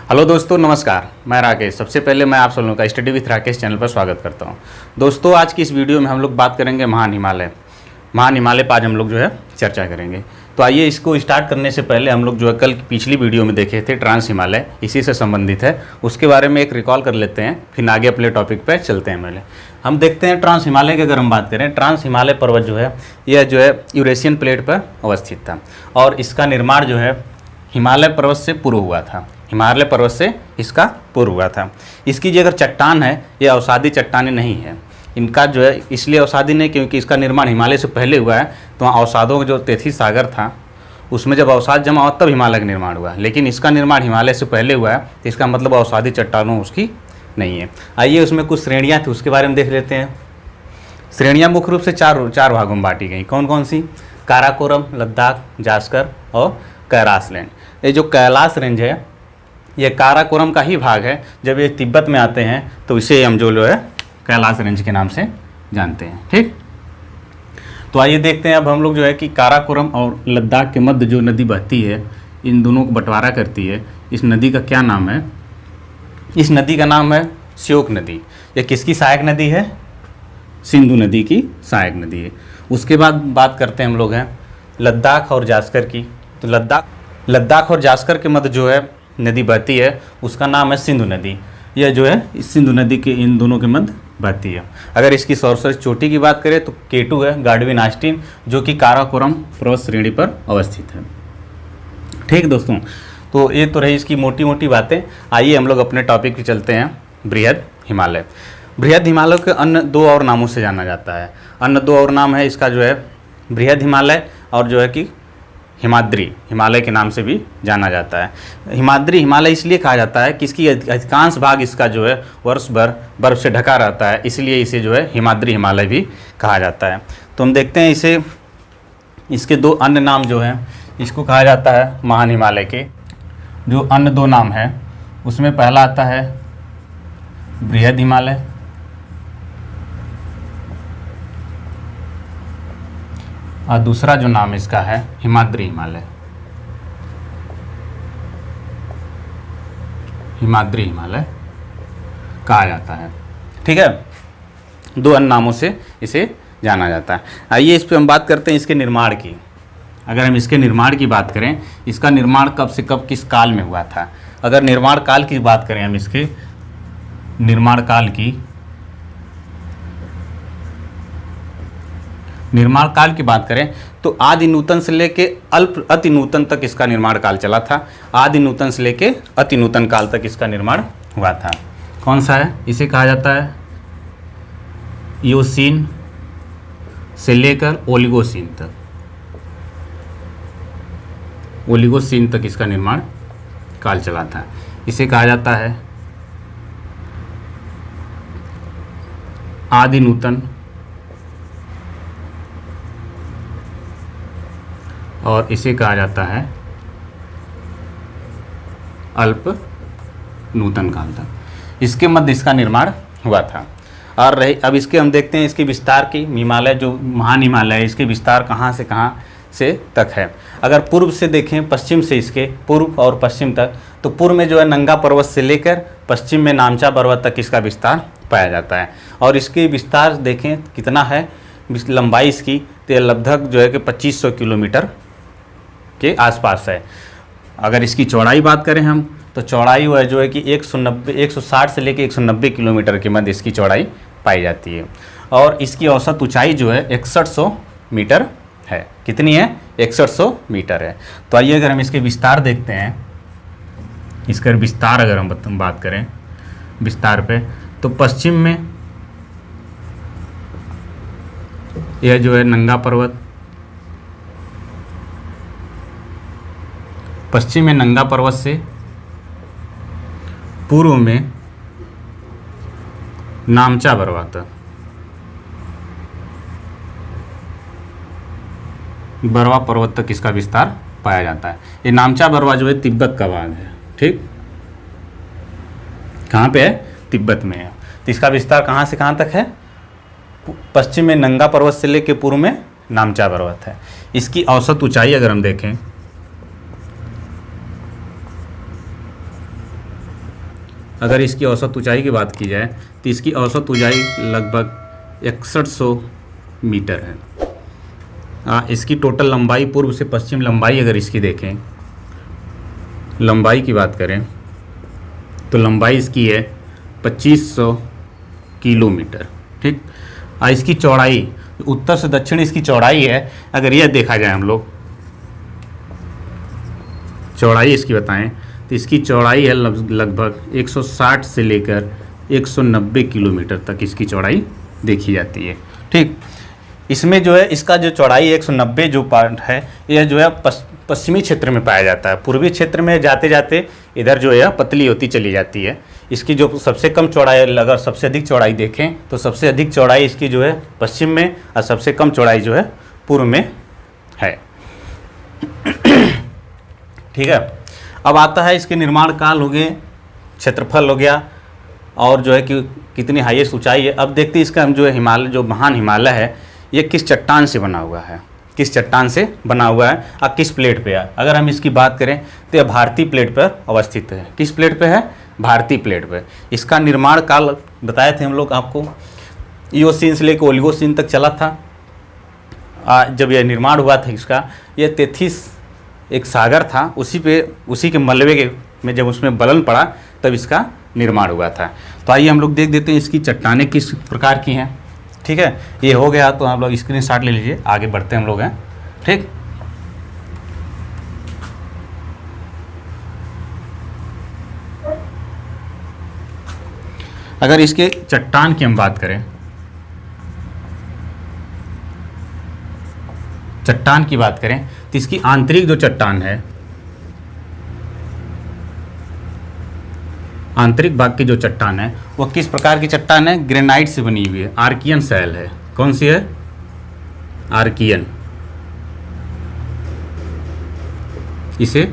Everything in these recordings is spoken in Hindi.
हेलो दोस्तों, नमस्कार। मैं राकेश। सबसे पहले मैं आप सब लोगों का स्टडी विथ राकेश चैनल पर स्वागत करता हूं। दोस्तों, आज की इस वीडियो में हम लोग बात करेंगे महान हिमालय पर आज हम लोग जो है चर्चा करेंगे। तो आइए, इसको स्टार्ट करने से पहले हम लोग जो है कल की पिछली वीडियो में देखे थे ट्रांस हिमालय, इसी से संबंधित है, उसके बारे में एक रिकॉल कर लेते हैं, फिर आगे अपने टॉपिक पर चलते हैं। पहले हम देखते हैं ट्रांस हिमालय की अगर हम बात करें, ट्रांस हिमालय पर्वत जो है यह जो है यूरेशियन प्लेट पर अवस्थित था और इसका निर्माण जो है हिमालय पर्वत से पूर्व हुआ था। हिमालय पर्वत से इसका पूर्व हुआ था। इसकी जो अगर चट्टान है ये अवसादी चट्टानें नहीं है। इनका जो है इसलिए अवसादी नहीं क्योंकि इसका निर्माण हिमालय से पहले हुआ है, तो वहाँ अवसादों का जो तेथी सागर था उसमें जब अवसाद जमा हुआ तब हिमालय का निर्माण हुआ, लेकिन इसका निर्माण हिमालय से पहले हुआ है, तो इसका मतलब अवसादी चट्टानों उसकी नहीं है। आइए, उसमें कुछ श्रेणियाँ थी उसके बारे में देख लेते हैं। श्रेणियाँ मुख्य रूप से चार भागों में बांटी गई। कौन कौन सी? काराकोरम, लद्दाख, जास्कर और कैलाश रेंज। ये जो कैलाश रेंज है ये काराकोरम का ही भाग है। जब ये तिब्बत में आते हैं तो इसे हम जो है कैलाश रेंज के नाम से जानते हैं। ठीक, तो आइए देखते हैं अब हम लोग जो है कि काराकोरम और लद्दाख के मध्य जो नदी बहती है, इन दोनों को बंटवारा करती है। इस नदी का क्या नाम है? इस नदी का नाम है श्योक नदी। यह किसकी सहायक नदी है? सिंधु नदी की सहायक नदी है। उसके बाद बात करते हैं हम लोग हैं लद्दाख और जास्कर की। तो लद्दाख और जास्कर के मध्य जो है नदी बहती है उसका नाम है सिंधु नदी। यह जो है इस सिंधु नदी के इन दोनों के मध्य बहती है। अगर इसकी सर्वश्रेष्ठ चोटी की बात करें तो K2 है, गार्डविन आस्टीन, जो कि काराकोरम पर्वत श्रेणी पर अवस्थित है। ठीक दोस्तों, तो ये तो रही इसकी मोटी मोटी बातें। आइए हम लोग अपने टॉपिक पे चलते हैं। बृहद हिमालय। बृहद हिमालय के अन्य दो और नामों से जाना जाता है। अन्य दो और नाम है इसका जो है बृहद हिमालय और जो है कि हिमाद्री हिमालय के नाम से भी जाना जाता है। हिमाद्री हिमालय इसलिए कहा जाता है कि इसकी अधिकांश भाग इसका जो है वर्ष भर बर्फ से ढका रहता है, इसलिए इसे जो है हिमाद्री हिमालय भी कहा जाता है। तो हम देखते हैं इसे, इसके दो अन्य नाम जो हैं, इसको कहा जाता है महान हिमालय के। जो अन्य दो नाम हैं उसमें पहला आता है बृहद हिमालय और दूसरा जो नाम इसका है हिमाद्री हिमालय। हिमाद्री हिमालय कहा जाता है। ठीक है, दो अन्य नामों से इसे जाना जाता है। आइए इस पे हम बात करते हैं इसके निर्माण की। अगर हम इसके निर्माण की बात करें, इसका निर्माण कब से कब किस काल में हुआ था? अगर निर्माण काल की बात करें हम इसके निर्माण काल की बात करें तो आदि नूतन से लेके अति नूतन तक इसका निर्माण काल चला था। आदि नूतन से लेके अति नूतन काल तक इसका निर्माण हुआ था। कौन सा है? इसे कहा जाता है इयोसीन से लेकर ओलिगोसीन तक। ओलिगोसीन तक इसका निर्माण काल चला था। इसे कहा जाता है आदि नूतन और इसे कहा जाता है अल्प नूतन काल तक। इसके मध्य इसका निर्माण हुआ था। और रही अब इसके हम देखते हैं इसके विस्तार की। हिमालय जो महान हिमालय है इसके विस्तार कहाँ से तक है। अगर पूर्व से देखें, पश्चिम से इसके पूर्व और पश्चिम तक, तो पूर्व में जो है नंगा पर्वत से लेकर पश्चिम में नामचा पर्वत तक इसका विस्तार पाया जाता है। और इसके विस्तार देखें कितना है, लंबाई इसकी तो लगभग जो है कि 2500 किलोमीटर के आसपास है। अगर इसकी चौड़ाई बात करें हम तो चौड़ाई वह जो है कि 160 से लेकर 190 किलोमीटर के मध्य इसकी चौड़ाई पाई जाती है। और इसकी औसत ऊंचाई जो है 6100 मीटर है। कितनी है? 6100 मीटर है। तो आइए अगर हम इसके विस्तार देखते हैं, इसका विस्तार अगर हम बात करें विस्तार पे, तो पश्चिम में यह जो है नंगा पर्वत, पश्चिम में नंगा पर्वत से, पूर्व में नामचा पर्वत, बरवा पर्वत तक इसका विस्तार पाया जाता है। ये नामचा बरवा जो है तिब्बत का भाग है। ठीक, कहाँ पे है? तिब्बत में है। तो इसका विस्तार कहाँ से कहाँ तक है? पश्चिम में नंगा पर्वत से लेकर पूर्व में नामचा पर्वत है। इसकी औसत ऊंचाई अगर हम देखें अगर इसकी औसत ऊंचाई की बात की जाए तो इसकी औसत ऊंचाई लगभग 6100 मीटर है। इसकी टोटल लंबाई, पूर्व से पश्चिम लंबाई अगर इसकी देखें, लंबाई की बात करें तो लंबाई इसकी है 2500 किलोमीटर। ठीक। इसकी चौड़ाई, उत्तर से दक्षिण इसकी चौड़ाई है, अगर यह देखा जाए हम लोग चौड़ाई इसकी बताएं तो इसकी चौड़ाई है लगभग 160 से लेकर 190 किलोमीटर तक इसकी चौड़ाई देखी जाती है। ठीक। इसमें जो है इसका जो चौड़ाई 190 जो पार्ट है, यह जो है पश्चिमी क्षेत्र में पाया जाता है। पूर्वी क्षेत्र में जाते जाते इधर जो है पतली होती चली जाती है। इसकी जो सबसे कम चौड़ाई, अगर सबसे अधिक चौड़ाई देखें तो सबसे अधिक चौड़ाई इसकी जो है पश्चिम में और सबसे कम चौड़ाई जो है पूर्व में है। ठीक है। अब आता है इसके निर्माण काल हो गए, क्षेत्रफल हो गया, और जो है कि कितनी हाईएस्ट ऊंचाई है। अब देखते हैं इसका हम जो है हिमालय, जो महान हिमालय है, ये किस चट्टान से बना हुआ है, किस चट्टान से बना हुआ है और किस प्लेट पे है। अगर हम इसकी बात करें तो यह भारतीय प्लेट पर अवस्थित है। किस प्लेट पे है? भारतीय प्लेट पे। इसका निर्माण काल बताए थे हम लोग आपको, इओसीन से लेकर ओलिगोसीन तक चला था। जब यह निर्माण हुआ था इसका, यह तेथिस एक सागर था, उसी के मलबे में जब उसमें बलन पड़ा तब इसका निर्माण हुआ था। तो आइए हम लोग देख देते हैं इसकी चट्टानें किस प्रकार की हैं। ठीक है। ये हो गया तो आप लोग स्क्रीनशॉट ले लीजिए, आगे बढ़ते हम लोग हैं। ठीक। अगर इसके चट्टान की हम बात करें, चट्टान की बात करें तो इसकी आंतरिक जो चट्टान है, आंतरिक भाग की जो चट्टान है वो किस प्रकार की चट्टान है? ग्रेनाइट से बनी हुई है, आर्कियन शैल है। कौन सी है? आर्कियन। इसे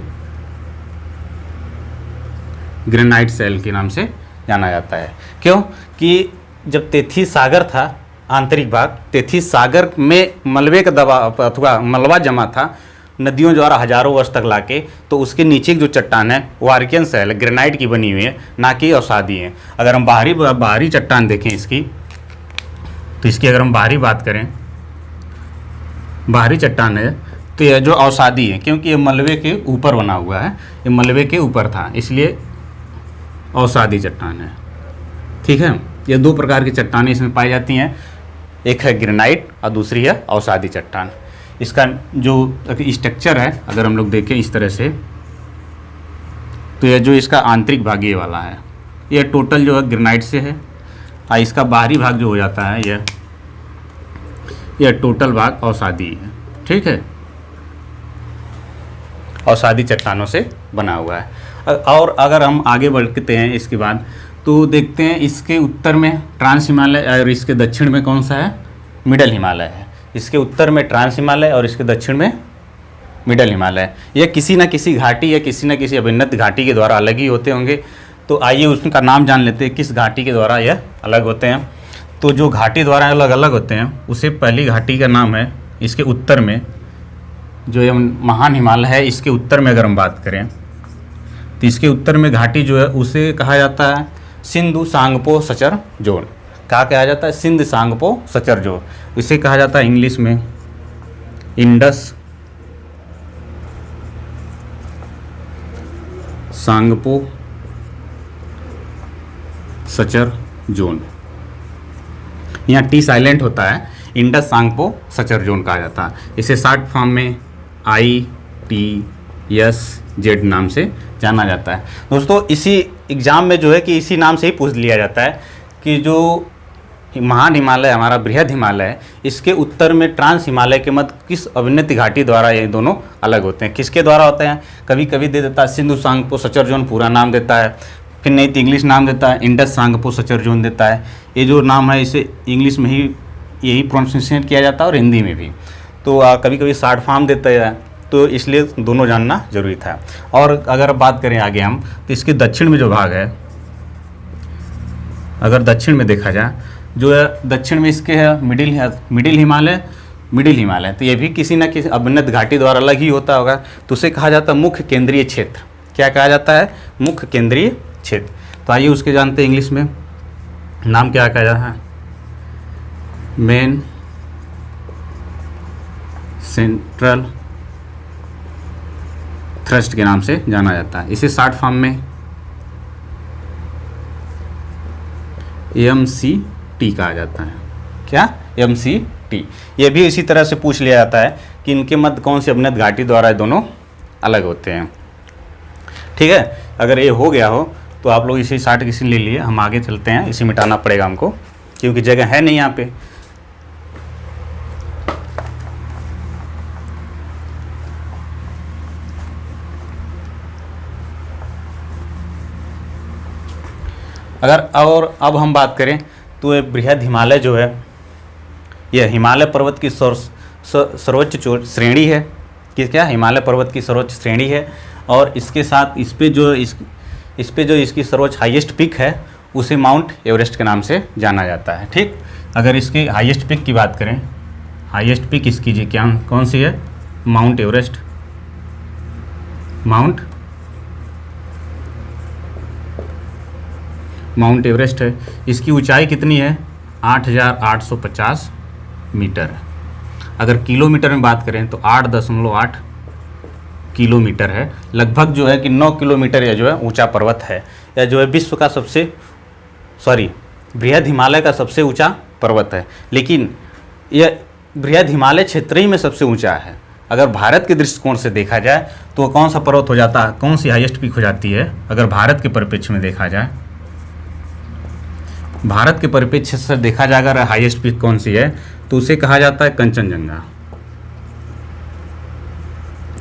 ग्रेनाइट शैल के नाम से जाना जाता है। क्यों? कि जब तेथिस सागर था, आंतरिक भाग, तेथिस सागर में मलबे का दबाव अथवा मलबा जमा था नदियों द्वारा हजारों वर्ष तक लाके, तो उसके नीचे की जो चट्टान है वो आर्कियन शैल है, ग्रेनाइट की बनी हुई है, ना कि अवसादी है। अगर हम बाहरी चट्टान देखें इसकी, तो इसकी अगर हम बाहरी बात करें, बाहरी चट्टान है तो यह जो अवसादी है, क्योंकि ये मलबे के ऊपर बना हुआ है, ये मलबे के ऊपर था, इसलिए अवसादी चट्टान है। ठीक है। ये दो प्रकार की चट्टानें इसमें पाई जाती हैं, एक है ग्रेनाइट और दूसरी है अवसादी चट्टान। इसका जो स्ट्रक्चर है अगर हम लोग देखें इस तरह से, तो यह जो इसका आंतरिक भाग ये वाला है, यह टोटल जो है ग्रेनाइट से है, और इसका बाहरी भाग जो हो जाता है यह टोटल भाग अवसादी है। ठीक है। अवसादी चट्टानों से बना हुआ है। और अगर हम आगे बढ़ते हैं इसके बाद, तो देखते हैं इसके उत्तर में ट्रांस हिमालय और इसके दक्षिण में कौन सा है? मिडल हिमालय है। इसके उत्तर में ट्रांस हिमालय और इसके दक्षिण में मिडल हिमालय। यह किसी न किसी घाटी या किसी न किसी अभिन्नत घाटी के द्वारा अलग ही होते होंगे। तो आइए उसका नाम जान लेते हैं, किस घाटी के द्वारा यह अलग होते हैं। तो जो घाटी द्वारा अलग अलग होते हैं, उसे पहली घाटी का नाम है, इसके उत्तर में जो ये महान हिमालय है, इसके उत्तर में अगर हम बात करें तो इसके उत्तर में घाटी जो है उसे कहा जाता है सिंधु सांगपो सचर जोन। कहा जाता है? Sindh Tsangpo suture zone. इसे कहा जाता है इंग्लिश में इंडस सांगपो सचर जोन। यहाँ टी साइलेंट होता है, इंडस सांगपो सचर जोन कहा जाता है। इसे शॉर्ट फॉर्म में ITSZ नाम से जाना जाता है। दोस्तों इसी एग्ज़ाम में जो है कि इसी नाम से ही पूछ लिया जाता है कि जो महान हिमालय, हमारा बृहद हिमालय है, इसके उत्तर में ट्रांस हिमालय के मध्य किस अभिन्नत घाटी द्वारा ये दोनों अलग होते हैं? किसके द्वारा होते हैं? कभी कभी दे देता है सिंधु सांगपो सचर जोन, पूरा नाम देता है, फिर नहीं तो इंग्लिश नाम देता है, इंडस सांगपो सचर जोन देता है। ये जो नाम है इसे इंग्लिश में ही यही प्रोनाउंसिएशन किया जाता है और हिंदी में भी। तो कभी कभी शॉर्ट फॉर्म देता है, तो इसलिए दोनों जानना जरूरी था। और अगर बात करें आगे हम, तो इसके दक्षिण में जो भाग है, अगर दक्षिण में देखा जाए, जो है दक्षिण में इसके है मिडिल हिमालय, तो ये भी किसी न किसी अभिन्नत घाटी द्वारा अलग ही होता होगा। तो उसे कहा जाता है मुख्य केंद्रीय क्षेत्र। क्या कहा जाता है? मुख्य केंद्रीय क्षेत्र। तो आइए उसके जानते हैं इंग्लिश में नाम क्या कहा जाता है, मेन सेंट्रल थ्रस्ट के नाम से जाना जाता है। इसे शॉर्ट फॉर्म में MCT कहा जाता है। क्या? MCT। ये भी इसी तरह से पूछ लिया जाता है कि इनके मध्य कौन सी अवनत घाटी द्वारा ये दोनों अलग होते हैं। ठीक है, अगर ये हो गया हो तो आप लोग इसे 60 किसी ले लिए, हम आगे चलते हैं। इसे मिटाना पड़ेगा हमको क्योंकि जगह है नहीं यहाँ पे। अगर और अब हम बात करें तो ये बृहद हिमालय जो है, यह हिमालय पर्वत की सर्वोच्च श्रेणी है। कि क्या? हिमालय पर्वत की सर्वोच्च श्रेणी है। और इसके साथ इस पे जो इसकी सर्वोच्च हाईएस्ट पिक है उसे माउंट एवरेस्ट के नाम से जाना जाता है। ठीक, अगर इसके हाईएस्ट पिक की बात करें, हाईएस्ट पिक इसकी जी क्या कौन सी है? Mount Everest. माउंट एवरेस्ट है। इसकी ऊंचाई कितनी है? 8,850 मीटर। अगर किलोमीटर में बात करें तो 8.8 किलोमीटर है। लगभग जो है कि 9 किलोमीटर यह जो है ऊंचा पर्वत है। यह जो है विश्व का बृहद हिमालय का सबसे ऊंचा पर्वत है। लेकिन यह बृहद हिमालय क्षेत्र ही में सबसे ऊंचा है। अगर भारत के दृष्टिकोण से देखा जाए तो कौन सा पर्वत हो जाता है, कौन सी हाईएस्ट पीक हो जाती है? अगर भारत के परिप्रेक्ष्य में देखा जाए, भारत के परिप्रेक्ष्य से देखा जाए अगर हाईएस्ट पीक कौन सी है तो उसे कहा जाता है कंचनजंगा।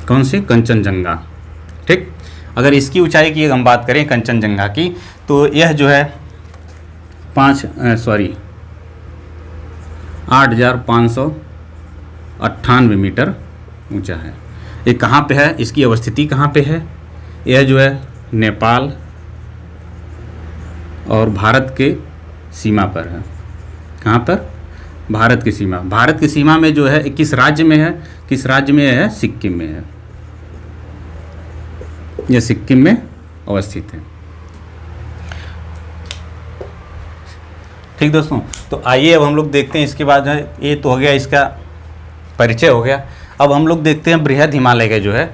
कौन सी? कंचनजंगा। ठीक, अगर इसकी ऊंचाई की हम बात करें कंचनजंगा की तो यह जो है 8,598 मीटर ऊंचा है। ये कहाँ पे है? इसकी अवस्थिति कहाँ पे है? यह जो है नेपाल और भारत के सीमा पर है। कहाँ पर? भारत की सीमा। भारत की सीमा में जो है किस राज्य में है? किस राज्य में है? सिक्किम में है। यह सिक्किम में अवस्थित है। ठीक दोस्तों, तो आइए अब हम लोग देखते हैं। इसके बाद ये तो हो गया, इसका परिचय हो गया। अब हम लोग देखते हैं बृहद हिमालय के जो है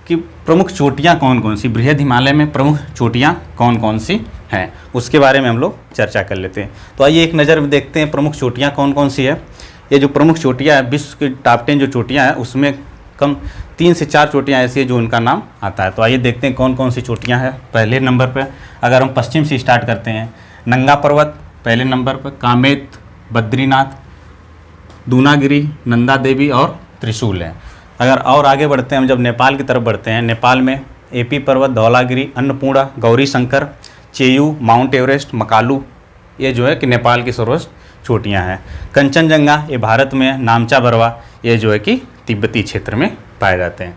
कि प्रमुख चोटियाँ कौन कौन सी, बृहद हिमालय में प्रमुख चोटियाँ कौन कौन सी हैं, उसके बारे में हम लोग चर्चा कर लेते हैं। तो आइए एक नज़र में देखते हैं प्रमुख चोटियाँ कौन कौन सी है। ये जो प्रमुख चोटियाँ है, विश्व की टॉप 10 जो चोटियाँ हैं उसमें कम 3 से 4 चोटियाँ ऐसी है जो उनका नाम आता है। तो आइए देखते हैं कौन कौन सी चोटियाँ हैं। पहले नंबर पर अगर हम पश्चिम से स्टार्ट करते हैं, नंगा पर्वत पहले नंबर पर, कामेत, बद्रीनाथ, दूनागिरी, नंदा देवी और त्रिशूल है। अगर और आगे बढ़ते हैं हम, जब नेपाल की तरफ बढ़ते हैं, नेपाल में AP पर्वत, धौलागिरी, अन्नपूर्णा, गौरी शंकर, चेयू, माउंट एवरेस्ट, मकालू, ये जो है कि नेपाल की सर्वोच्च चोटियाँ हैं। कंचनजंगा ये भारत में है। नामचा बरवा ये जो है कि तिब्बती क्षेत्र में पाए जाते हैं।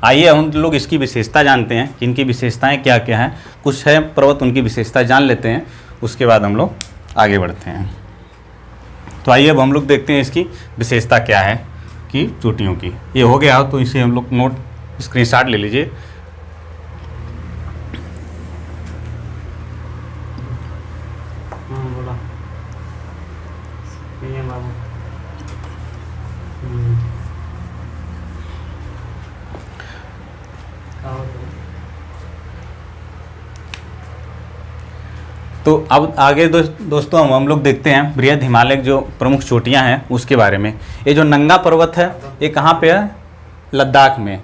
आइए हम लोग इसकी विशेषता जानते हैं कि इनकी विशेषताएं क्या क्या हैं। कुछ है पर्वत, उनकी विशेषता जान लेते हैं, उसके बाद हम लोग आगे बढ़ते हैं। तो आइए अब हम लोग देखते हैं इसकी विशेषता क्या है कि चोटियों की। ये हो गया तो इसे हम लोग नोट स्क्रीनशॉट ले लीजिए। तो अब आगे दोस्तों हम लोग देखते हैं बृहद हिमालय जो प्रमुख चोटियां हैं उसके बारे में। ये जो नंगा पर्वत है ये कहाँ पे है? लद्दाख में,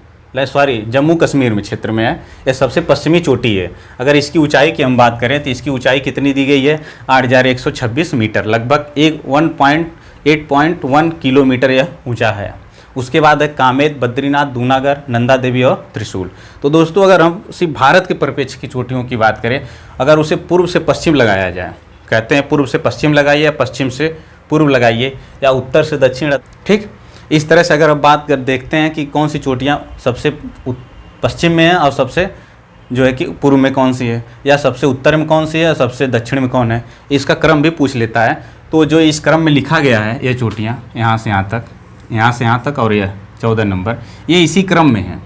जम्मू कश्मीर में क्षेत्र में है। ये सबसे पश्चिमी चोटी है। अगर इसकी ऊंचाई की हम बात करें तो इसकी ऊंचाई कितनी दी गई है? 8,126 मीटर, लगभग 8.1 किलोमीटर यह ऊंचा है। उसके बाद है कामेत, बद्रीनाथ, दूनागर, नंदा देवी और त्रिशूल। तो दोस्तों अगर हम सिर्फ भारत के परिप्रेक्ष्य की चोटियों की बात करें, अगर उसे पूर्व से पश्चिम लगाया जाए, कहते हैं पूर्व से पश्चिम लगाइए या पश्चिम से पूर्व लगाइए या उत्तर से दक्षिण, ठीक, इस तरह से अगर हम बात कर देखते हैं कि कौन सी चोटियाँ सबसे पश्चिम में है और सबसे जो है कि पूर्व में कौन सी है, या सबसे उत्तर में कौन सी है, या सबसे दक्षिण में कौन है, इसका क्रम भी पूछ लेता है। तो जो इस क्रम में लिखा गया है ये चोटियाँ यहाँ से यहाँ तक, यहाँ से यहाँ तक और यह 14 नंबर, ये इसी क्रम में है।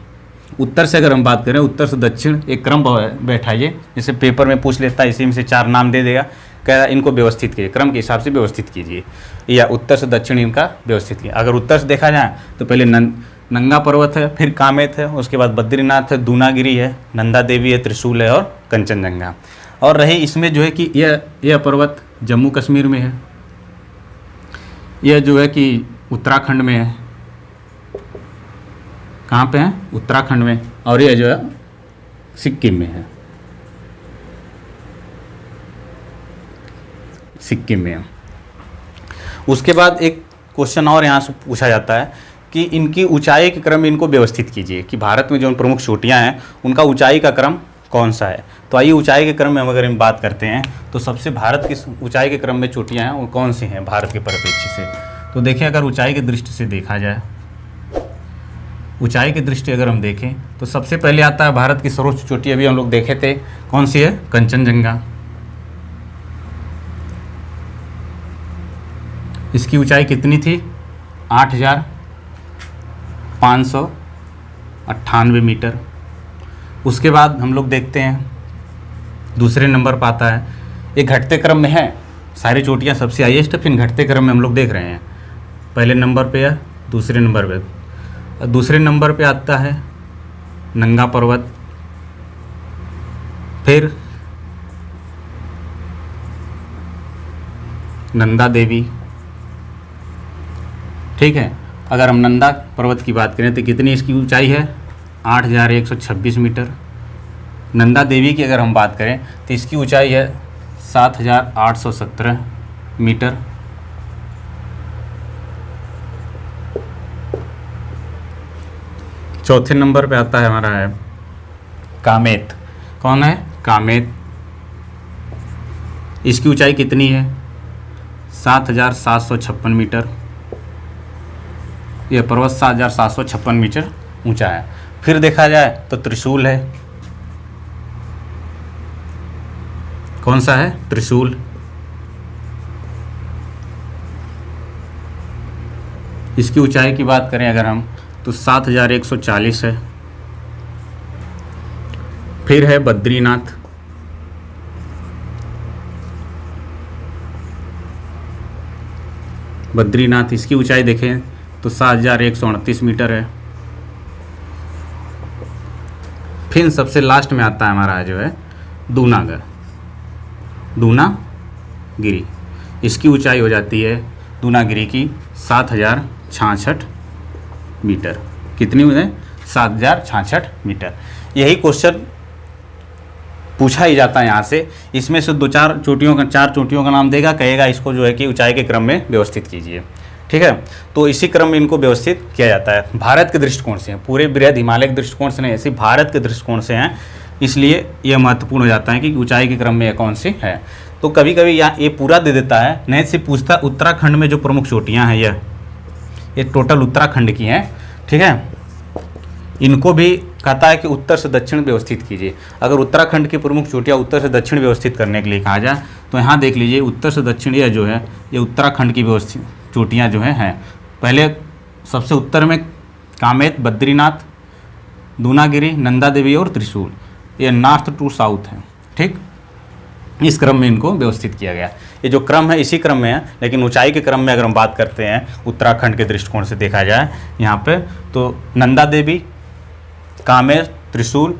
उत्तर से अगर हम बात करें, उत्तर से दक्षिण एक क्रम बैठाइए, जैसे पेपर में पूछ लेता है, इसी में से 4 नाम दे देगा, कह रहा इनको व्यवस्थित कीजिए, क्रम के हिसाब से व्यवस्थित कीजिए, या उत्तर से दक्षिण इनका व्यवस्थित कीजिए। अगर उत्तर से देखा जाए तो पहले नंगा पर्वत है, फिर कामेत है, उसके बाद बद्रीनाथ है, दूनागिरी है, नंदा देवी है, त्रिशूल है और कंचनजंगा। और रहे इसमें जो है कि यह पर्वत जम्मू कश्मीर में है, यह जो है कि उत्तराखंड में है, कहाँ पे है, उत्तराखंड में, और यह जो है सिक्किम में है, सिक्किम में है। उसके बाद एक क्वेश्चन और यहाँ से पूछा जाता है कि इनकी ऊंचाई के क्रम में इनको व्यवस्थित कीजिए, कि भारत में जो प्रमुख चोटियाँ हैं उनका ऊंचाई का क्रम कौन सा है। तो आइए ऊंचाई के क्रम में अगर हम बात करते हैं तो सबसे भारत की ऊंचाई के क्रम में चोटियाँ हैं वो कौन सी हैं भारत के परिप्रेक्ष्य से। तो देखिए, अगर ऊंचाई की दृष्टि से देखा जाए, ऊंचाई की दृष्टि अगर हम देखें तो सबसे पहले आता है भारत की सर्वोच्च चोटी, अभी हम लोग देखे थे, कौन सी है, कंचनजंगा। इसकी ऊंचाई कितनी थी, 8,598 मीटर। उसके बाद हम लोग देखते हैं दूसरे नंबर पर आता है, ये घटते क्रम में है, सारी चोटियाँ सबसे हाईएस्ट, फिर घटते क्रम में हम लोग देख रहे हैं, पहले नंबर पे है, दूसरे नंबर पे, दूसरे नंबर पे आता है नंगा पर्वत, फिर नंदा देवी। ठीक है, अगर हम नंदा पर्वत की बात करें तो कितनी इसकी ऊंचाई है, 8,126 मीटर। नंदा देवी की अगर हम बात करें तो इसकी ऊंचाई है 7,817 मीटर। चौथे नंबर पे आता है हमारा है कामेत। कौन है, कामेत। इसकी ऊंचाई कितनी है, 7,756 मीटर। यह पर्वत 7,756 मीटर ऊंचा है। फिर देखा जाए तो त्रिशूल है, कौन सा है, त्रिशूल। इसकी ऊंचाई की बात करें अगर हम तो 7,140 है। फिर है बद्रीनाथ, बद्रीनाथ इसकी ऊंचाई देखें तो 7,129 मीटर है। फिर सबसे लास्ट में आता है हमारा जो है दूनागिरी। इसकी ऊंचाई हो जाती है दूनागिरी की 7,066 मीटर। कितनी है, 7,066 मीटर। यही क्वेश्चन पूछा ही जाता है यहाँ से। इसमें से 4 चोटियों का नाम देगा, कहेगा इसको जो है कि ऊंचाई के क्रम में व्यवस्थित कीजिए। ठीक है, तो इसी क्रम में इनको व्यवस्थित किया जाता है। भारत के दृष्टिकोण से हैं, पूरे बृहद हिमालय के दृष्टिकोण से नहीं, ऐसे भारत के दृष्टिकोण से हैं, इसलिए यह महत्वपूर्ण हो जाता है कि ऊंचाई के क्रम में यह कौन सी है। तो कभी कभी यहाँ ये पूरा दे देता है, नहीं से पूछता उत्तराखंड में जो प्रमुख चोटियाँ हैं ये टोटल उत्तराखंड की हैं। ठीक है, इनको भी कहता है कि उत्तर से दक्षिण व्यवस्थित कीजिए। अगर उत्तराखंड की प्रमुख चोटियाँ उत्तर से दक्षिण व्यवस्थित करने के लिए कहा जाए तो यहाँ देख लीजिए, उत्तर से दक्षिण यह जो है ये उत्तराखंड की व्यवस्थित चोटियाँ जो हैं। पहले सबसे उत्तर में कामेत, बद्रीनाथ, दूनागिरी, नंदा देवी और त्रिशूल, ये नॉर्थ टू साउथ है। ठीक, इस क्रम में इनको व्यवस्थित किया गया। ये जो क्रम है इसी क्रम में है, लेकिन ऊंचाई के क्रम में अगर हम बात करते हैं उत्तराखंड के दृष्टिकोण से देखा जाए यहाँ पे, तो नंदा देवी, कामेत, त्रिशूल,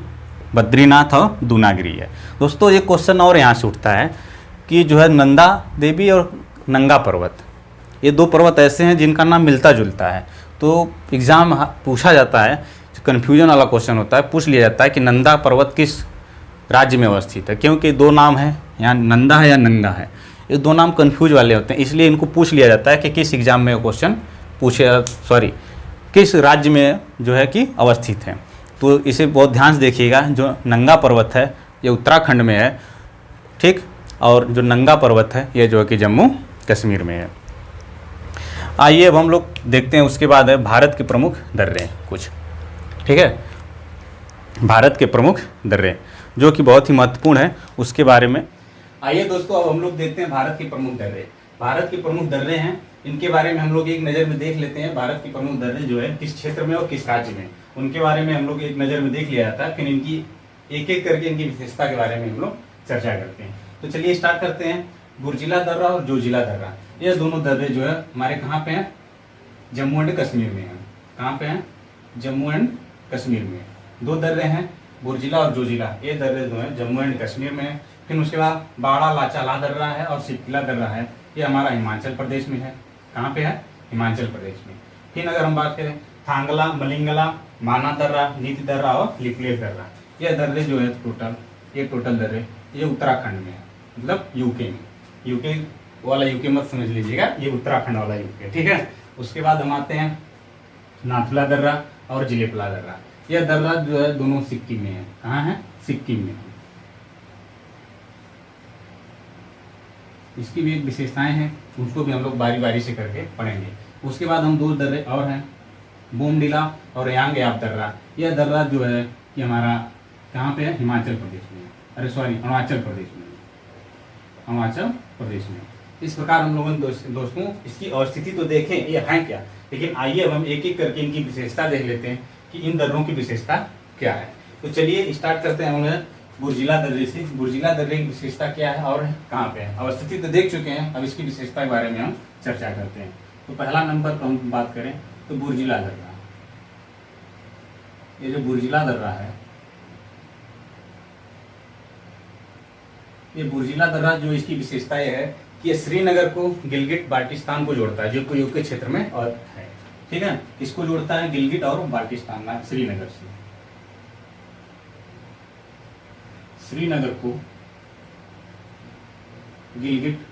बद्रीनाथ और दूनागिरी है। दोस्तों एक क्वेश्चन और यहाँ से उठता है कि जो है नंदा देवी और नंगा पर्वत, ये 2 पर्वत ऐसे हैं जिनका नाम मिलता जुलता है। तो एग्ज़ाम पूछा जाता है, कन्फ्यूजन वाला क्वेश्चन होता है, पूछ लिया जाता है कि नंदा पर्वत किस राज्य में अवस्थित है, क्योंकि 2 नाम हैं, यहाँ नंदा है या नंगा है, ये 2 नाम कन्फ्यूज वाले होते हैं, इसलिए इनको पूछ लिया जाता है कि किस एग्ज़ाम में क्वेश्चन किस राज्य में जो है कि अवस्थित है। तो इसे बहुत ध्यान से देखिएगा, जो नंगा पर्वत है ये उत्तराखंड में है। ठीक, और जो नंगा पर्वत है ये जो है कि जम्मू कश्मीर में है। आइए अब हम लोग देखते हैं, उसके बाद है भारत के प्रमुख दर्रे कुछ। ठीक है, भारत के प्रमुख दर्रे जो कि बहुत ही महत्वपूर्ण है, उसके बारे में आइए दोस्तों अब हम लोग देखते हैं भारत के प्रमुख दर्रे। भारत के प्रमुख दर्रे हैं, इनके बारे में हम लोग एक नज़र में देख लेते हैं। भारत के प्रमुख दर्रे जो है किस क्षेत्र में और किस राज्य में। उनके बारे में हम लोग एक नज़र में देख लिया जाता है, फिर इनकी एक एक करके इनकी विशेषता के बारे में हम लोग चर्चा करते हैं। तो चलिए स्टार्ट करते हैं। बुर्जिला दर्रा और जोजिला दर्रा, ये दोनों दर्रे जो है हमारे कहाँ पे हैं, जम्मू एंड कश्मीर में हैं। कहाँ पे हैं, जम्मू एंड कश्मीर में। दो दर्रे हैं बुर्जिला और जोजिला, ये दर्रे जो है जम्मू एंड कश्मीर में है। फिर उसके बाद बाड़ा लाचाला दर्रा है और सिपकिला दर्रा है, ये हमारा हिमाचल प्रदेश में है। कहाँ पे है, हिमाचल प्रदेश में। फिर अगर हम बात करें थांगला, मलिंगला, माना दर्रा, नीति दर्रा और लिपलेख दर्रा, ये दर्रे जो है टोटल दर्रे ये उत्तराखंड में है, मतलब यूके में। यूके वाला यूके मत समझ लीजिएगा, ये उत्तराखंड वाला यूके, ठीक है। उसके बाद हम आते हैं नाथुला दर्रा और जिलेपला दर्रा, यह दर्रा जो है दोनों सिक्किम में है। कहाँ है, सिक्किम में है। इसकी भी एक विशेषताएं हैं, उसको भी हम लोग बारी बारी से करके पढ़ेंगे। उसके बाद हम दो दर्रे और हैं, बोमडिला और यांगयाप दर्रा। यह दर्रा जो है कि हमारा कहाँ पे है, हिमाचल प्रदेश में, अरे सॉरी अरुणाचल प्रदेश में, अरुणाचल प्रदेश में। इस प्रकार हम लोगों ने दोस्तों इसकी अवस्थिति तो देखें ये है क्या, लेकिन आइए अब हम एक एक करके इनकी विशेषता देख लेते हैं कि इन दर्रों की विशेषता क्या है। तो चलिए स्टार्ट करते हैं हम बुर्जिला दर्रे से। बुर्जिला दर्रे की विशेषता क्या है और कहाँ पे है। अवस्थिति तो देख चुके हैं, अब इसकी विशेषता के बारे में हम चर्चा करते हैं। तो पहला नंबर पर हम बात करें तो बुर्जिला दर्रा, ये जो बुर्जिला दर्रा है, ये बुर्जिला दर्रा जो इसकी विशेषता ये है कि ये श्रीनगर को गिलगिट बाल्टिस्तान को जोड़ता है, जो यूके क्षेत्र में और है, ठीक है। इसको जोड़ता है गिलगिट और बाल्टिस्तान, श्रीनगर से। श्रीनगर को गिलगिट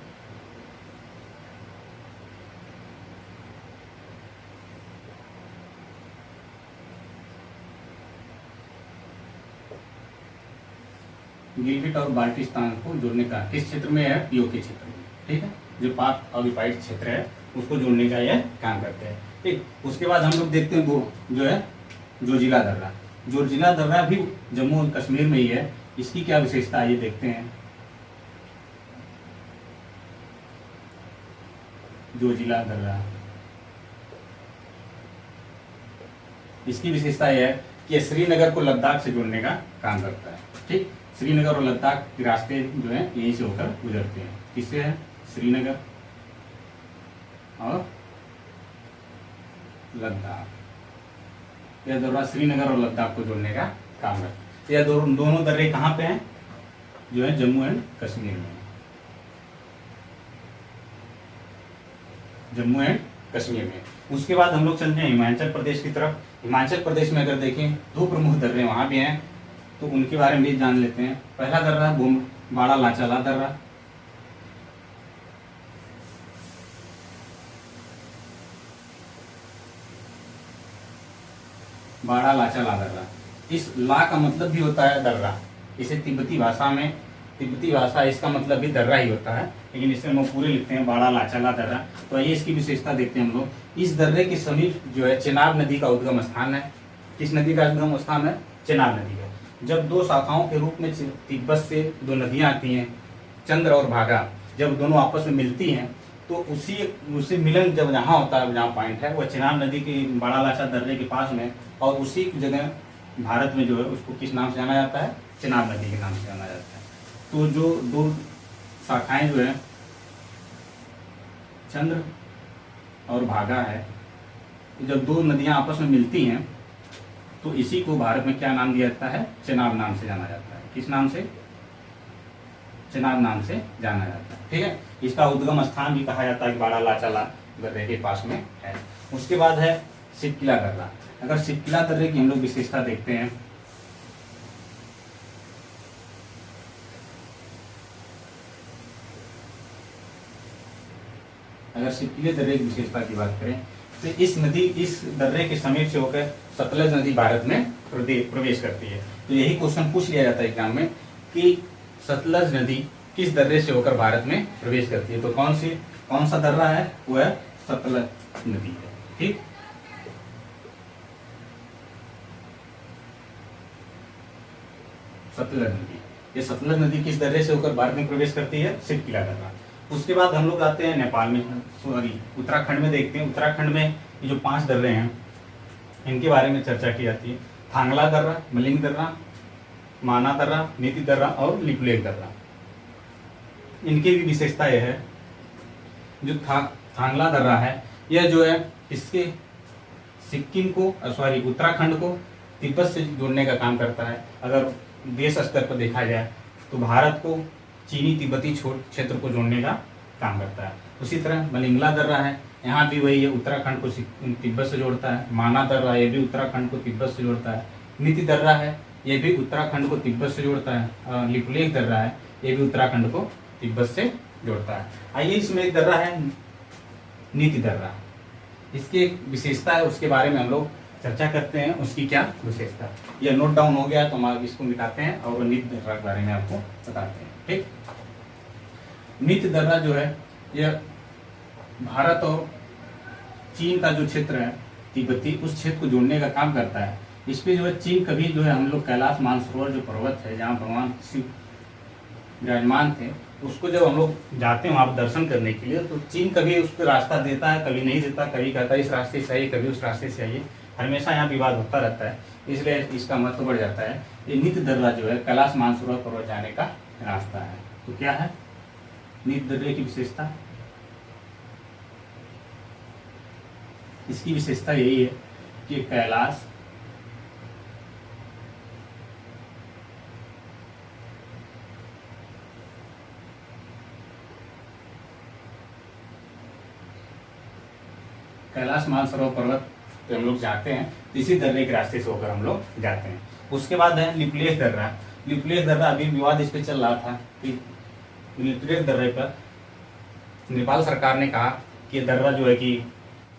और बाल्टिस्तान को जोड़ने का किस क्षेत्र में है, यूके क्षेत्र में, ठीक है। जो पाक ऑक्युपाइड क्षेत्र है उसको जोड़ने का यह काम करते हैं, ठीक। उसके बाद हम लोग देखते हैं वो जो है जोजिला दर्रा। जोजिला दर्रा भी जम्मू और कश्मीर में ही है। इसकी क्या विशेषता है ये देखते हैं। जोजिला दर्रा, इसकी विशेषता यह है कि यह श्रीनगर को लद्दाख से जोड़ने का काम करता है, ठीक। श्रीनगर और लद्दाख के रास्ते जो है यहीं से होकर गुजरते हैं। किससे है, श्रीनगर और लद्दाख। यह दर्रा श्रीनगर और लद्दाख को जोड़ने का काम करता है। यह दोनों दर्रे कहाँ पे हैं, जो है जम्मू एंड कश्मीर में, जम्मू एंड कश्मीर में। उसके बाद हम लोग चलते हैं हिमाचल प्रदेश की तरफ। हिमाचल प्रदेश में अगर देखें दो प्रमुख दर्रे वहाँ भी हैं, तो उनके बारे में भी जान लेते हैं। पहला दर्रा बाड़ा लाचाला दर्रा, बाड़ा लाचाला दर्रा। इस ला का मतलब भी होता है दर्रा, इसे तिब्बती भाषा इसका मतलब भी दर्रा ही होता है, लेकिन इसे हम पूरे लिखते हैं बाड़ा लाचाला दर्रा। तो आइए इसकी विशेषता देखते हैं हम लोग। इस दर्रे के समीप जो है चेनाब नदी का उद्गम स्थान है। किस नदी का उद्गम स्थान है, चेनाब नदी का। जब दो शाखाओं के रूप में तिब्बत से दो नदियाँ आती हैं, चंद्र और भागा, जब दोनों आपस में मिलती हैं तो उसी मिलन जब जहाँ होता है, जहाँ पॉइंट है, वह चेनाब नदी के बाड़ा लाचा दर्रे के पास में, और उसी जगह भारत में जो है उसको किस नाम से जाना जाता है, चेनाब नदी के नाम से जाना जाता है। तो जो दो शाखाएं जो है चंद्र और भागा है, जब दो नदियां आपस में मिलती हैं तो इसी को भारत में क्या नाम दिया जाता है, चेनाब नाम से जाना जाता है। किस नाम से, चेनाब नाम से जाना जाता है, ठीक है। इसका उद्गम स्थान भी कहा जाता है कि बाड़ा लाचाला दर्रे के पास में है। उसके बाद है सिपकिला दर्रा। अगर सिपकिला दर्रे की हम लोग विशेषता देखते हैं, अगर सिपकिले दर्रे की विशेषता की बात करें तो इस दर्रे के समीप से होकर सतलज नदी भारत में प्रवेश करती है। तो यही क्वेश्चन पूछ लिया जाता है एग्जाम में कि सतलज नदी किस दर्रे से होकर भारत में प्रवेश करती है। तो कौन सा दर्रा है, वो है सतलज नदी है, ठीक। सतलज नदी, ये सतलज नदी किस दर्रे से होकर भारत में प्रवेश करती है, सिपकिला दर्रा। उसके बाद हम लोग आते हैं नेपाल में, उत्तराखंड में देखते हैं। उत्तराखंड में ये जो 5 दर्रे हैं, इनके बारे में चर्चा की जाती है। थांगला दर्रा, मलिंग दर्रा, माना दर्रा, नीति दर्रा और लिपुलेख दर्रा। इनकी भी विशेषता यह है, जो थांगला दर्रा है यह जो है इसके सिक्किम को सॉरी उत्तराखंड को तिब्बत से जोड़ने का काम करता है। अगर देश स्तर पर देखा जाए तो भारत को चीनी तिब्बती क्षेत्र को जोड़ने का काम करता है। उसी तरह मलिंगला दर्रा है, यहाँ भी वही है, उत्तराखंड को तिब्बत से जोड़ता है। माना दर्रा ये भी उत्तराखंड को तिब्बत से जोड़ता है। नीति दर्रा है ये भी उत्तराखंड को तिब्बत से जोड़ता है। लिपुलेख दर्रा है ये भी उत्तराखंड को तिब्बत से जोड़ता है। आइए इसमें एक दर्रा है नीति दर्रा, इसकी एक विशेषता है, उसके बारे में हम लोग चर्चा करते हैं। उसकी क्या विशेषता, यह नोट डाउन हो गया तो हम इसको मिटाते हैं और नीति दर्रा के बारे में आपको बताते हैं। ठीक, नीति दर्रा जो है यह भारत और चीन का जो क्षेत्र है तिब्बती, उस क्षेत्र को जोड़ने का काम करता है। इस पे जो है चीन कभी जो है हम लोग कैलाश मानसरोवर जो पर्वत है जहाँ भगवान शिव विराजमान थे, उसको जब हम लोग जाते हैं वहाँ पर दर्शन करने के लिए, तो चीन कभी उस पर रास्ता देता है, कभी नहीं देता, कभी कहता है इस रास्ते से आइए, कभी उस रास्ते से आइए। हमेशा यहाँ विवाद होता रहता है, इसलिए इसका महत्व बढ़ जाता है। ये नीति दर्रा जो है कैलाश मानसरोवर पर्वत जाने का रास्ता है। तो क्या है नीति दर्रे की विशेषता? इसकी विशेषता यही है कि कैलाश मानसरोवर पर्वत पे हम लोग जाते हैं तो इसी दर्रे के रास्ते से होकर हम लोग जाते हैं। उसके बाद है लिपुलेख दर्रा। लिपुलेख दर्रा अभी विवाद इस पे चल रहा था कि लिपुलेख दर्रे पर नेपाल सरकार ने कहा कि दर्रा जो है कि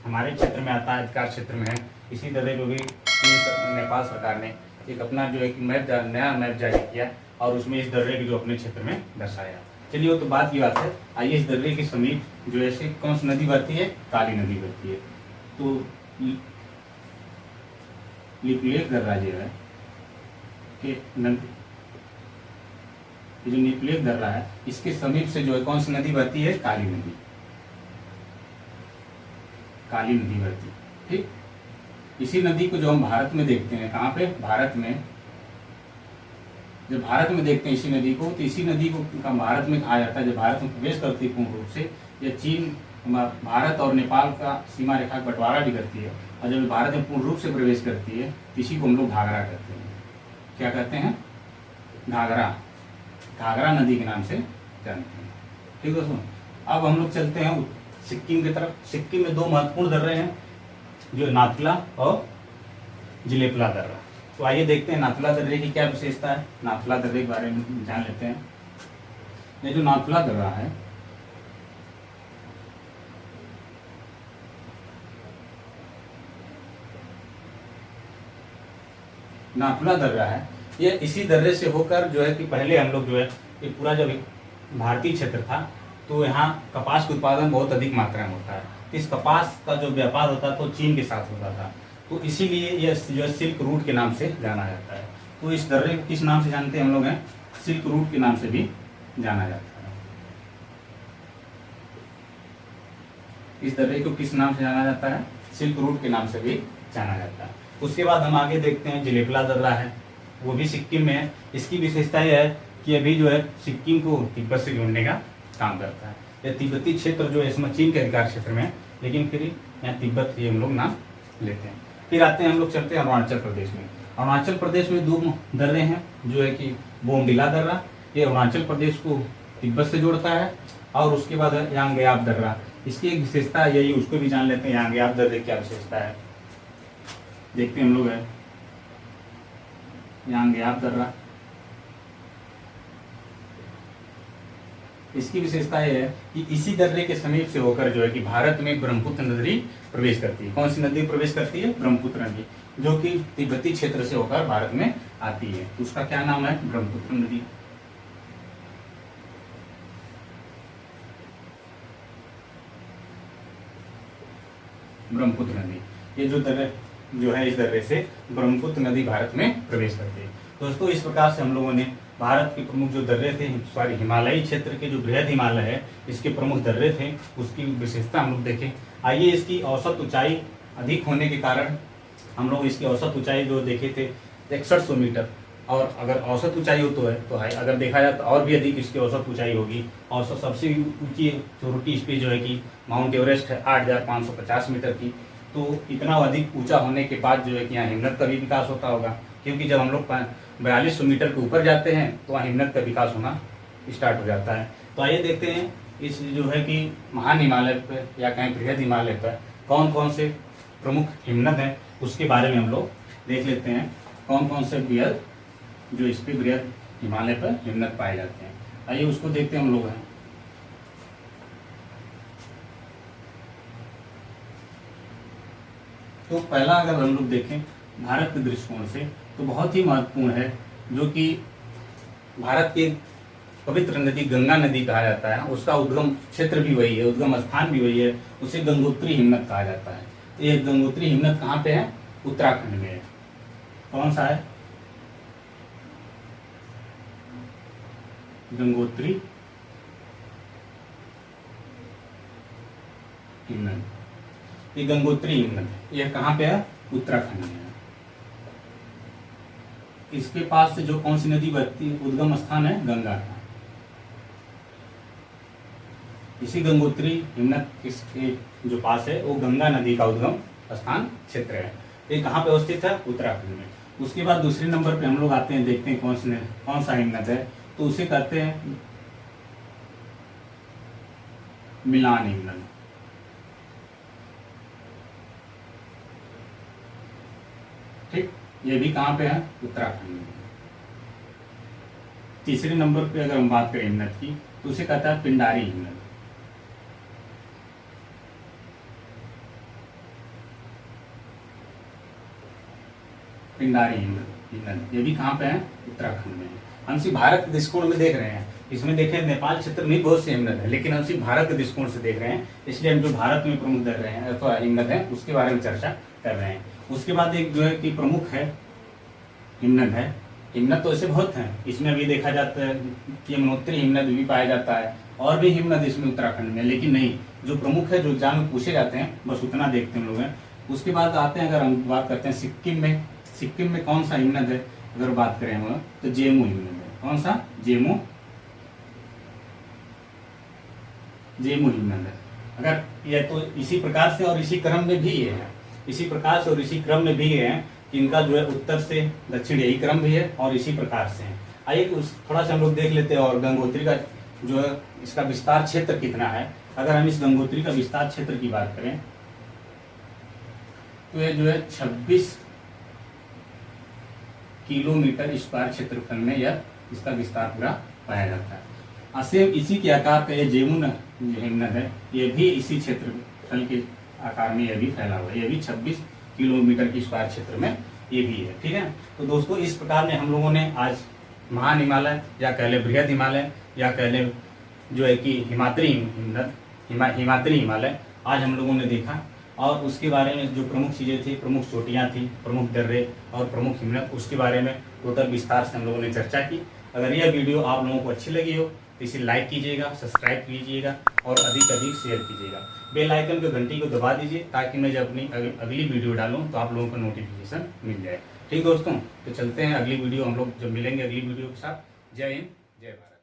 हमारे क्षेत्र में आता है, अधिकार क्षेत्र में है। इसी दर्रे को भी नेपाल सरकार ने एक अपना जो है कि नया मैप जारी किया और उसमें इस दर्रे को जो अपने क्षेत्र में दर्शाया। चलिए वो तो बात की बात है। आइए इस दर्रे के समीप जो ऐसे कौन सी नदी बहती है? काली नदी बहती है। तो लिपुलेख दर्रा जो है कि जो लिपुलेख दर्रा है इसके समीप से जो है कौन सी नदी बहती है? काली नदी। काली नदी बहती है। ठीक, इसी नदी को जो हम भारत में देखते हैं, कहाँ पे? भारत में। जब भारत में देखते हैं इसी नदी को, तो इसी नदी को भारत में कहा जाता है। जब भारत में प्रवेश करती है पूर्ण रूप से, यह चीन भारत और नेपाल का सीमा रेखा का बंटवारा भी करती है, और जब भारत में पूर्ण रूप से प्रवेश करती है तो इसी को हम लोग घाघरा कहते हैं। क्या कहते हैं? घाघरा। घाघरा नदी के नाम से जानते हैं। ठीक है दोस्तों, अब हम लोग चलते हैं सिक्किम की तरफ। सिक्किम में दो महत्वपूर्ण दर्रे हैं, जो नाथुला और जिलेपला दर्रा। तो आइए देखते हैं नाथुला दर्रे की क्या विशेषता है। नाथुला दर्रे के बारे में जान लेते हैं। ये जो नाथुला दर्रा है, नाथुला दर्रा है, ये इसी दर्रे से होकर जो है कि पहले हम लोग जो है ये पूरा जब भारतीय क्षेत्र था तो यहाँ कपास का उत्पादन बहुत अधिक मात्रा में होता है। इस कपास का जो व्यापार होता तो चीन के साथ होता था, तो इसीलिए यह जो है सिल्क रूट के नाम से जाना जाता है। तो इस दर्रे को किस नाम से जानते हैं हम लोग? हैं सिल्क रूट के नाम से भी जाना जाता है। इस दर्रे को किस नाम से जाना जाता है? सिल्क रूट के नाम से भी जाना जाता है। उसके बाद हम आगे देखते हैं जिलेपला दर्रा है, वो भी सिक्किम में है। इसकी विशेषता यह है कि अभी जो है सिक्किम को तिब्बत से जोड़ने का काम करता है। यह तिब्बती क्षेत्र जो है इसमें चीन के अधिकार क्षेत्र में है, लेकिन फिर यहाँ तिब्बत ये हम लोग नाम लेते हैं। फिर आते हैं हम लोग चलते हैं अरुणाचल प्रदेश में। अरुणाचल प्रदेश में दो दर्रे हैं, जो है कि बोमडिला दर्रा, ये अरुणाचल प्रदेश को तिब्बत से जोड़ता है, और उसके बाद है यांगयाप दर्रा। इसकी एक विशेषता यही, उसको भी जान लेते हैं। यांगयाप दर्रे क्या विशेषता है देखते हैं हम लोग। है यांगयाप दर्रा, इसकी विशेषता यह है कि इसी दर्रे के समीप से होकर जो है कि भारत में ब्रह्मपुत्र नदी प्रवेश करती है। कौन सी नदी प्रवेश करती है? ब्रह्मपुत्र नदी, जो कि तिब्बती क्षेत्र से होकर भारत में आती है। तो उसका क्या नाम है? ब्रह्मपुत्र नदी। ब्रह्मपुत्र नदी, ये जो दर्रे जो है इस दर्रे से ब्रह्मपुत्र नदी भारत में प्रवेश करती है। दोस्तों, इस प्रकार से हम लोगों ने भारत के प्रमुख जो दर्रे थे, सॉरी हिमालयी क्षेत्र के जो बृहद हिमालय है इसके प्रमुख दर्रे थे, उसकी विशेषता हम लोग देखें। आइए इसकी औसत ऊंचाई अधिक होने के कारण हम लोग इसकी औसत ऊंचाई जो देखे थे 6100 मीटर, और अगर औसत ऊंचाई हो तो है अगर देखा जाए तो और भी अधिक इसकी औसत ऊंचाई होगी। औसत सबसे ऊंची चोटी इस पे जो है कि माउंट एवरेस्ट है 8550 मीटर की। तो इतना अधिक ऊंचा होने के बाद जो है कि यहाँ हिमनद का भी विकास होता होगा, क्योंकि जब हम लोग 4200 मीटर के ऊपर जाते हैं तो वहाँ हिमनद का विकास होना स्टार्ट हो जाता है। तो आइए देखते हैं इस जो है कि महान हिमालय पर या कहीं बृहद हिमालय पर कौन कौन से प्रमुख हिमनद हैं, उसके बारे में हम लोग देख लेते हैं। कौन कौन से बृहद जो इस पे बृहद हिमालय पर हिमनद पाए जाते हैं, आइए उसको देखते हैं हम लोग हैं। तो पहला अगर हम लोग देखें भारत के दृष्टिकोण से तो बहुत ही महत्वपूर्ण है, जो कि भारत के पवित्र नदी गंगा नदी कहा जाता है, उसका उद्गम क्षेत्र भी वही है, उद्गम स्थान भी वही है, उसे गंगोत्री हिमनद कहा जाता है। ये गंगोत्री हिमनद कहाँ पे है? उत्तराखंड में है। कौन सा है? गंगोत्री हिमनद। ये गंगोत्री हिमनद है, यह कहाँ पे है? उत्तराखंड में है। इसके पास से जो कौन सी नदी बहती है, उद्गम स्थान है गंगा का। इसी गंगोत्री हिमनद इसके जो पास है वो गंगा नदी का उद्गम स्थान क्षेत्र है। ये कहाँ पे अवस्थित है? उत्तराखंड में। उसके बाद दूसरे नंबर पे हम लोग आते हैं, देखते हैं कौन सा हिमनद है, तो उसे कहते हैं मिलान हिमनद। ठीक, ये भी कहाँ पे है? उत्तराखंड में। तीसरे नंबर पे अगर हम बात करें हिमनद की तो उसे कहता है पिंडारी हिमनद। पिंडारी हिमनद, ये भी कहाँ पे है? उत्तराखंड में। हम सिर्फ भारत के दृष्टिकोण में देख रहे हैं, इसमें देखें नेपाल क्षेत्र में बहुत से हिमनद है, लेकिन हम सिर्फ भारत के दृष्टिकोण से देख रहे हैं, इसलिए हम जो भारत में प्रमुख देख रहे हैं तो हिमनद है उसके बारे में चर्चा कर रहे हैं। उसके बाद एक जो है कि प्रमुख है हिमनद है। हिमनद तो ऐसे बहुत हैं, इसमें अभी देखा जाता है कि यमुनोत्री हिमनद भी पाया जाता है, और भी हिमनद इसमें उत्तराखंड में, लेकिन नहीं, जो प्रमुख है जो एग्जाम में पूछे जाते हैं बस उतना देखते हैं लोग हैं। उसके बाद आते हैं, अगर हम बात करते हैं सिक्किम में, सिक्किम में कौन सा हिमनद है अगर बात करें हम तो जेमू हिमनद है। कौन सा? जेमू हिमनद है। अगर यह तो इसी प्रकार से और इसी क्रम में भी है, इसी प्रकार से और इसी क्रम में भी है कि इनका जो है उत्तर से दक्षिण यही क्रम भी है और इसी प्रकार से है। आइए थोड़ा सा हम लोग देख लेते हैं। और गंगोत्री का जो है इसका विस्तार क्षेत्र कितना है, अगर हम इस गंगोत्री का विस्तार क्षेत्र की बात करें तो ये जो है 26 किलोमीटर स्क्वायर क्षेत्रफल में यह इसका विस्तार पूरा पाया जाता है। सेम इसी के आकार का ये जेमू हिमनद है, ये भी इसी क्षेत्रफल के आकार में यह भी फैला हुआ है, यह भी 26 किलोमीटर की स्क्वायर क्षेत्र में ये भी है। ठीक है, तो दोस्तों इस प्रकार ने हम लोगों ने आज महान हिमालय या कह ले बृहद हिमालय या कह ले जो है कि हिमाद्री हिमनद, हिमाद्री हिमालय आज हम लोगों ने देखा, और उसके बारे में जो प्रमुख चीज़ें थी, प्रमुख चोटियाँ थी, प्रमुख दर्रे और प्रमुख हिमनद, उसके बारे में टोटल विस्तार से हम लोगों ने चर्चा की। अगर यह वीडियो आप लोगों को अच्छी लगी हो तो इसे लाइक कीजिएगा, सब्सक्राइब कीजिएगा और अधिक से अधिक शेयर कीजिएगा। बेल आइकन के घंटी को दबा दीजिए ताकि मैं जब अपनी अगली वीडियो डालूँ तो आप लोगों को नोटिफिकेशन मिल जाए। ठीक दोस्तों, तो चलते हैं अगली वीडियो, हम लोग जब मिलेंगे अगली वीडियो के साथ। जय हिंद, जय भारत।